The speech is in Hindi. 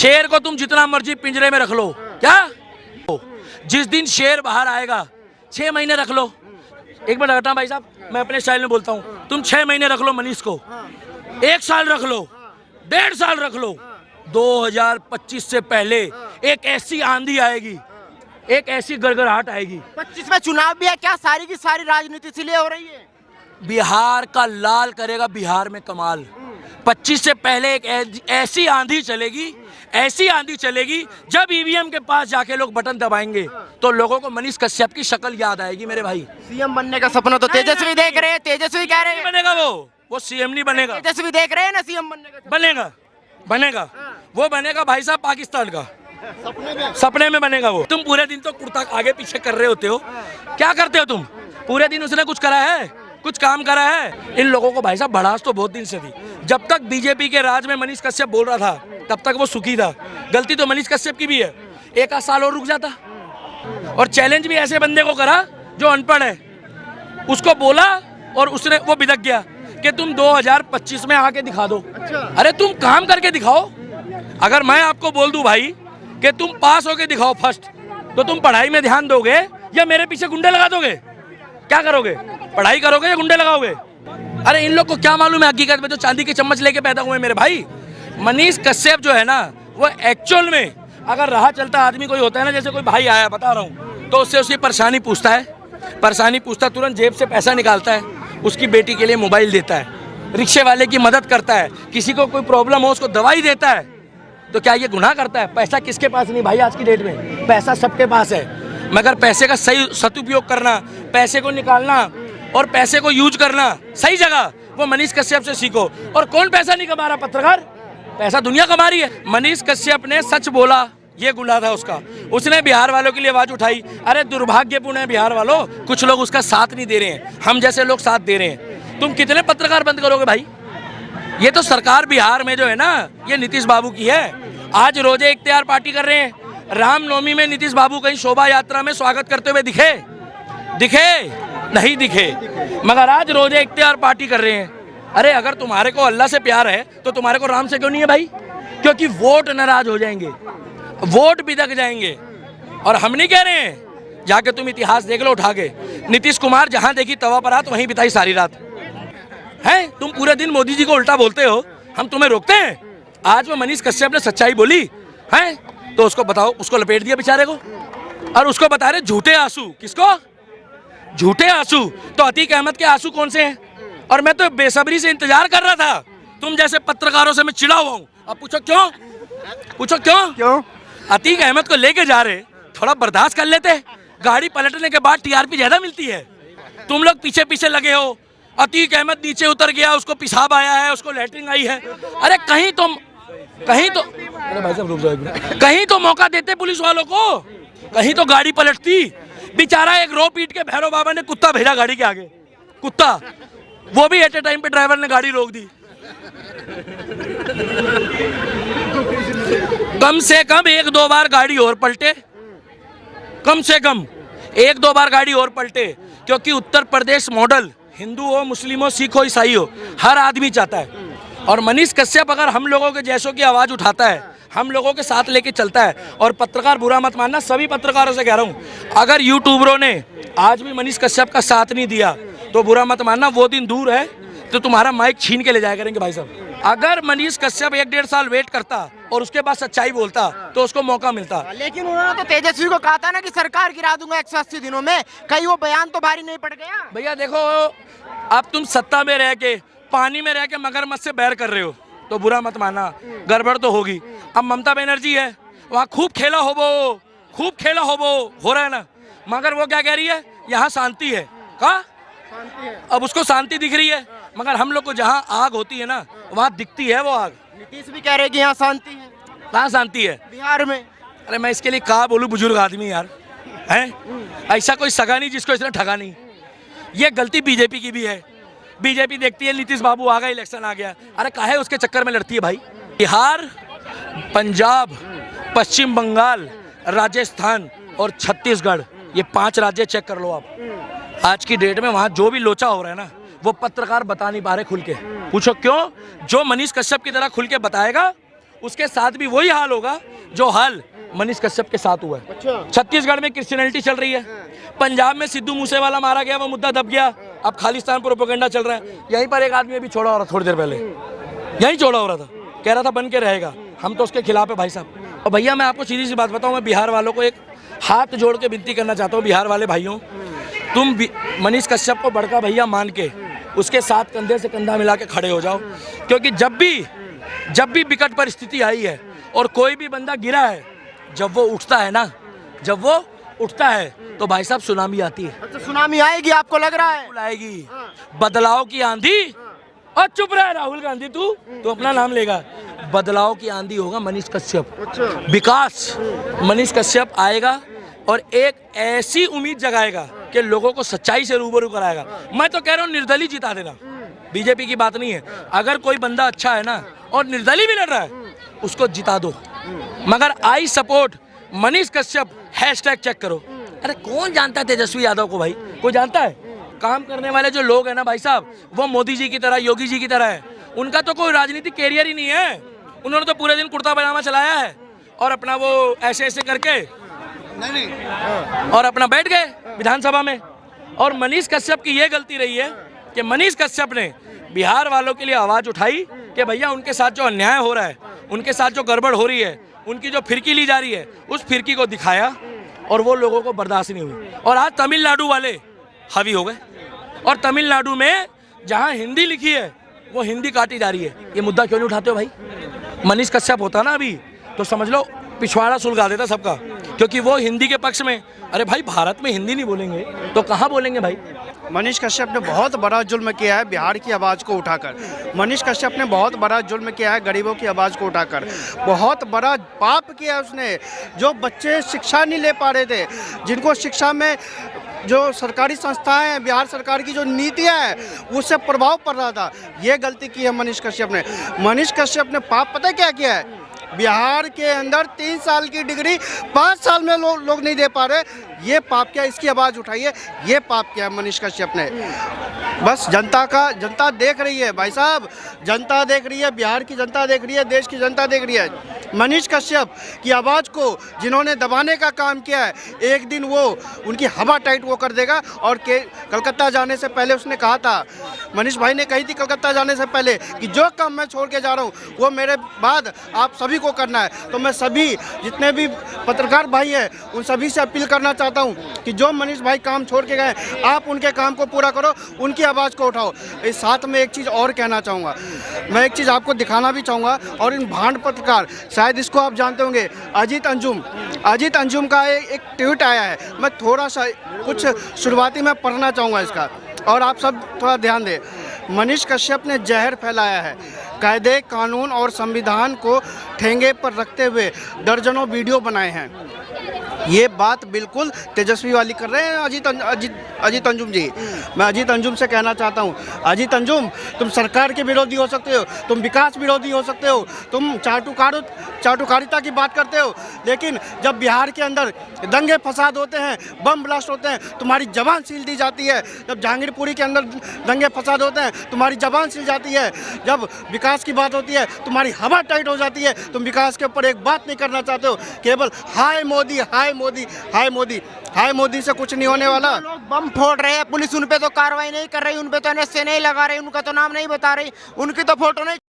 शेर को तुम जितना मर्जी पिंजरे में रख लो, क्या जिस दिन शेर बाहर आएगा 6 महीने रख लो। एक मिनट हटा भाई साहब, मैं अपने स्टाइल में बोलता हूँ। तुम 6 महीने रख लो मनीष को, 1 साल रख लो, 1.5 साल रख लो, 2025 से पहले एक ऐसी आंधी आएगी, एक ऐसी गड़गड़ाहट आएगी। 25 में चुनाव भी है, क्या सारी की सारी राजनीति इसलिए हो रही है? बिहार का लाल करेगा बिहार में कमाल। 25 से पहले एक ऐसी आंधी चलेगी, ऐसी आंधी चलेगी, जब ईवीएम के पास जाके लोग बटन दबाएंगे तो लोगों को मनीष कश्यप की शक्ल याद आएगी। मेरे भाई, सीएम बनने का सपना तो तेजस्वी देख रहे हैं, तेजस्वी कह रहे हैं बनेगा वो सीएम नहीं बनेगा। तेजस्वी देख रहे हैं ना सीएम बनने का। बनेगा वो बनेगा भाई साहब पाकिस्तान का, सपने में बनेगा वो। तुम पूरे दिन तो कुर्ता आगे पीछे कर रहे होते हो, क्या करते हो तुम पूरे दिन? उसने कुछ करा है? कुछ काम करा है? इन लोगों को भाई साहब भड़ास तो बहुत दिन से थी। जब तक बीजेपी के राज में मनीष कश्यप बोल रहा था तब तक वो सुखी था। गलती तो मनीष कश्यप की भी है, 1 साल और रुक जाता। और चैलेंज भी ऐसे बंदे को करा जो अनपढ़ है, उसको बोला और उसने वो बिदक गया कि तुम 2025 में आके दिखा दो। अरे तुम काम करके दिखाओ। अगर मैं आपको बोल दूं भाई कि तुम पास होके दिखाओ फर्स्ट, तो तुम पढ़ाई में ध्यान दोगे या मेरे पीछे गुंडे लगा दोगे? क्या करोगे? पढ़ाई करोगे या गुंडे लगाओगे? अरे इन लोग को क्या मालूम है हकीकत में, जो चांदी के चम्मच लेके पैदा हुए मेरे भाई। मनीष कश्यप जो है ना, वो एक्चुअल में अगर राह चलता आदमी कोई होता है ना, जैसे कोई भाई आया बता रहा हूँ, तो उससे उसकी परेशानी पूछता, तुरंत जेब से पैसा निकालता है, उसकी बेटी के लिए मोबाइल देता है, रिक्शे वाले की मदद करता है, किसी को कोई प्रॉब्लम हो उसको दवाई देता है। तो क्या ये गुनाह करता है? पैसा किसके पास नहीं भाई, आज की डेट में पैसा सबके पास है, मगर पैसे का सही सदुपयोग करना, पैसे को निकालना और पैसे को यूज करना सही जगह, वो मनीष कश्यप से सीखो। और कौन पैसा नहीं कमा रहा? पत्रकार, पैसा दुनिया कमा रही है। मनीष कश्यप ने सच बोला, ये गुनाह था उसका। उसने बिहार वालों के लिए आवाज उठाई। अरे दुर्भाग्यपूर्ण है बिहार वालों, कुछ लोग उसका साथ नहीं दे रहे हैं, हम जैसे लोग साथ दे रहे हैं। तुम कितने पत्रकार बंद करोगे भाई? ये तो सरकार बिहार में जो है ना, ये नीतीश बाबू की है। आज रोजे इख्तियार पार्टी कर रहे हैं। रामनवमी में नीतीश बाबू कहीं शोभा यात्रा में स्वागत करते हुए दिखे? नहीं दिखे, मगर आज रोजे इख्तियार पार्टी कर रहे हैं। अरे अगर तुम्हारे को अल्लाह से प्यार है तो तुम्हारे को राम से क्यों नहीं है भाई? क्योंकि वोट नाराज हो जाएंगे, वोट बिदक जाएंगे। और हम नहीं कह रहे हैं, जाके तुम इतिहास देख लो उठा के, नीतीश कुमार जहां देखी तवा पर रात वहीं बिताई सारी रात है। तुम पूरे दिन मोदी जी को उल्टा बोलते हो, हम तुम्हें रोकते हैं? आज वो मनीष कश्यप ने सच्चाई बोली है तो उसको बताओ, उसको लपेट दिया बेचारे को, और उसको बता रहे झूठे आंसू। किसको झूठे आंसू? तो अतीक अहमद के आंसू कौन से हैं? और मैं तो बेसब्री से इंतजार कर रहा था, तुम जैसे पत्रकारों से मैं चिढ़ा हुआ हूँ। अब पूछो क्यों? अतीक अहमद को लेके जा रहे, थोड़ा बर्दाश्त कर लेते। गाड़ी पलटने के बाद टीआरपी ज्यादा मिलती है, तुम लोग पीछे पीछे लगे हो। अतीक अहमद नीचे उतर गया, उसको पेशाब आया है, उसको लैट्रिन आई है। अरे कहीं तो अरे भाई साहब रुक जाओ, कहीं तो मौका देते पुलिस वालों को, कहीं तो गाड़ी पलटती। बेचारा एक रो पीट के भैरव बाबा ने कुत्ता भेजा गाड़ी के आगे, कुत्ता, वो भी एट ए टाइम पे ड्राइवर ने गाड़ी रोक दी। कम से कम 1-2 बार गाड़ी और पलटे, कम से कम 1-2 बार गाड़ी और पलटे, क्योंकि उत्तर प्रदेश मॉडल हिंदू हो, मुस्लिम हो, सिख हो, ईसाई हो, हर आदमी चाहता है। और मनीष कश्यप अगर हम लोगों के जैसों की आवाज उठाता है, हम लोगों के साथ लेके चलता है, और पत्रकार बुरा मत मानना, सभी पत्रकारों से कह रहा हूँ, अगर यूट्यूबरों ने आज भी मनीष कश्यप का साथ नहीं दिया तो बुरा मत मानना, वो दिन दूर है तो तुम्हारा माइक छीन के ले जाया करेंगे भाई साहब। अगर मनीष कश्यप 1-1.5 साल वेट करता और उसके बाद सच्चाई बोलता तो उसको मौका मिलता। लेकिन उन्होंने तो तेजस्वी को कहा था ना कि सरकार गिरा दूंगा 180 दिनों में, कहीं वो बयान तो भारी नहीं पड़ गया? भैया देखो, अब तुम सत्ता में रह के, पानी में रह के मगरमच्छ से बैर कर रहे हो तो बुरा मत मानना, गड़बड़ तो होगी। अब ममता बनर्जी है, वहाँ खूब खेला हो रहा है ना, मगर वो क्या कह रही है? यहाँ शांति है। कहा? अब उसको शांति दिख रही है, मगर हम लोग को जहाँ आग होती है ना, वहाँ दिखती है वो आग। नीतीश भी कह रहे कि यहाँ शांति है। कहाँ शांति है? बिहार में। अरे मैं इसके लिए कहा बोलूं, बुजुर्ग आदमी यार है, ऐसा कोई सगा नहीं जिसको इसने ठगा नहीं। ये गलती बीजेपी की भी है। बीजेपी देखती है नीतीश बाबू आ गए, इलेक्शन आ गया, अरे काहे उसके चक्कर में लड़ती है भाई? बिहार, पंजाब, पश्चिम बंगाल, राजस्थान और छत्तीसगढ़, ये 5 राज्य चेक कर लो आप। आज की डेट में वहाँ जो भी लोचा हो रहा है ना, वो पत्रकार बता नहीं पा रहे खुल के। पूछो क्यों? जो मनीष कश्यप की तरह खुल के बताएगा उसके साथ भी वही हाल होगा जो हाल मनीष कश्यप के साथ हुआ है। छत्तीसगढ़ में क्रिश्चियनिटी चल रही है, पंजाब में सिद्धू मूसेवाला मारा गया, वो मुद्दा दब गया, अब खालिस्तान प्रोपेगेंडा चल रहा है। यहीं पर एक आदमी अभी छोड़ा हो रहा थोड़ी देर पहले, यहीं छोड़ा हो रहा था, कह रहा था बन के रहेगा, हम तो उसके खिलाफ है भाई साहब। और भैया मैं आपको सीधी सी बात बताऊं, मैं बिहार वालों को एक हाथ जोड़ के विनती करना चाहता हूं, बिहार वाले भाइयों, तुम मनीष कश्यप को बड़का भैया मान के उसके साथ कंधे से कंधा मिला के खड़े हो जाओ, क्योंकि जब भी विकट परिस्थिति आई है और कोई भी बंदा गिरा है, जब वो उठता है ना, जब वो उठता है तो भाई साहब सुनामी आती है। अच्छा, सुनामी आएगी आपको लग रहा है? आएगी, बदलाव की आंधी। और चुप रहा राहुल गांधी, तू अपना नाम लेगा। बदलाव की आंधी होगा मनीष कश्यप, विकास मनीष कश्यप आएगा और एक ऐसी उम्मीद जगाएगा कि लोगों को सच्चाई से रूबरू कराएगा। मैं तो कह रहा हूँ निर्दलीय जिता देना, बीजेपी की बात नहीं है। अगर कोई बंदा अच्छा है ना और निर्दलीय भी लड़ रहा है, उसको जिता दो, मगर I support Manish Kashyap, hashtag check करो। अरे कौन जानता है तेजस्वी यादव को भाई? कोई जानता है? काम करने वाले जो लोग हैं ना भाई साहब, वो मोदी जी की तरह, योगी जी की तरह है। उनका तो कोई राजनीतिक कैरियर ही नहीं है। उन्होंने तो पूरे दिन कुर्ता पजामा चलाया है और अपना वो ऐसे ऐसे करके और अपना बैठ गए विधानसभा में। और मनीष कश्यप की ये गलती रही है कि मनीष कश्यप ने बिहार वालों के लिए आवाज़ उठाई कि भैया उनके साथ जो अन्याय हो रहा है, उनके साथ जो गड़बड़ हो रही है, उनकी जो फिरकी ली जा रही है, उस फिरकी को दिखाया और वो लोगों को बर्दाश्त नहीं हुई। और आज तमिलनाडु वाले हावी हो गए और तमिलनाडु में जहां हिंदी लिखी है वो हिंदी काटी जा रही है। ये मुद्दा क्यों नहीं उठाते हो भाई? मनीष कश्यप होता ना अभी तो समझ लो पिछवाड़ा सुलगा देता सबका, क्योंकि वो हिंदी के पक्ष में। अरे भाई भारत में हिंदी नहीं बोलेंगे तो कहाँ बोलेंगे भाई? मनीष कश्यप ने बहुत बड़ा जुल्म किया है बिहार की आवाज़ को उठाकर। मनीष कश्यप ने बहुत बड़ा जुल्म किया है गरीबों की आवाज़ को उठाकर। बहुत बड़ा पाप किया उसने। जो बच्चे शिक्षा नहीं ले पा रहे थे, जिनको शिक्षा में जो सरकारी संस्थाएं हैं, बिहार सरकार की जो नीतियां हैं उससे प्रभाव पड़ रहा था, ये गलती की है मनीष कश्यप ने। मनीष कश्यप ने पाप पता क्या किया है? बिहार के अंदर 3 साल की डिग्री 5 साल में लोग नहीं दे पा रहे। ये पाप क्या? इसकी आवाज़ उठाइए। ये पाप क्या है मनीष कश्यप ने? बस जनता देख रही है भाई साहब, जनता देख रही है, बिहार की जनता देख रही है, देश की जनता देख रही है। मनीष कश्यप की आवाज़ को जिन्होंने दबाने का काम किया है, एक दिन वो उनकी हवा टाइट वो कर देगा। और कलकत्ता जाने से पहले उसने कहा था, मनीष भाई ने कही थी कलकत्ता जाने से पहले कि जो काम मैं छोड़ के जा रहा हूँ वो मेरे बाद आप सभी को करना है। तो मैं सभी जितने भी पत्रकार भाई हैं उन सभी से अपील करना चाहता हूँ कि जो मनीष भाई काम छोड़ के गए, आप उनके काम को पूरा करो, उनकी आवाज़ को उठाओ। इस साथ में एक चीज़ और कहना चाहूँगा, मैं एक चीज़ आपको दिखाना भी चाहूँगा। और इन भांड पत्रकार, शायद इसको आप जानते होंगे, अजीत अंजुम का एक ट्वीट आया है। मैं थोड़ा सा कुछ शुरुआती में पढ़ना चाहूँगा इसका, और आप सब थोड़ा ध्यान दें। मनीष कश्यप ने जहर फैलाया है, कायदे कानून और संविधान को ठेंगे पर रखते हुए दर्जनों वीडियो बनाए हैं। ये बात बिल्कुल तेजस्वी वाली कर रहे हैं अजीत अंजुम जी। मैं अजीत अंजुम से कहना चाहता हूँ, अजीत अंजुम तुम सरकार के विरोधी हो सकते हो, तुम विकास विरोधी हो सकते हो, तुम चाटुकारिता की बात करते हो, लेकिन जब बिहार के अंदर दंगे फसाद होते हैं, बम ब्लास्ट होते हैं, तुम्हारी जबान सील दी जाती है। जब जहांगीरपुरी के अंदर दंगे फसाद होते हैं, तुम्हारी जबान सील जाती है। जब विकास की बात होती है, तुम्हारी हवा टाइट हो जाती है। तुम विकास के ऊपर एक बात नहीं करना चाहते हो, केवल हाय मोदी हाय मोदी हाय मोदी हाय मोदी से कुछ नहीं होने वाला। लोग बम फोड़ रहे हैं, पुलिस उन पे तो कार्रवाई नहीं कर रही, उन पे तो NSA नहीं लगा रही, उनका तो नाम नहीं बता रही, उनकी तो फोटो नहीं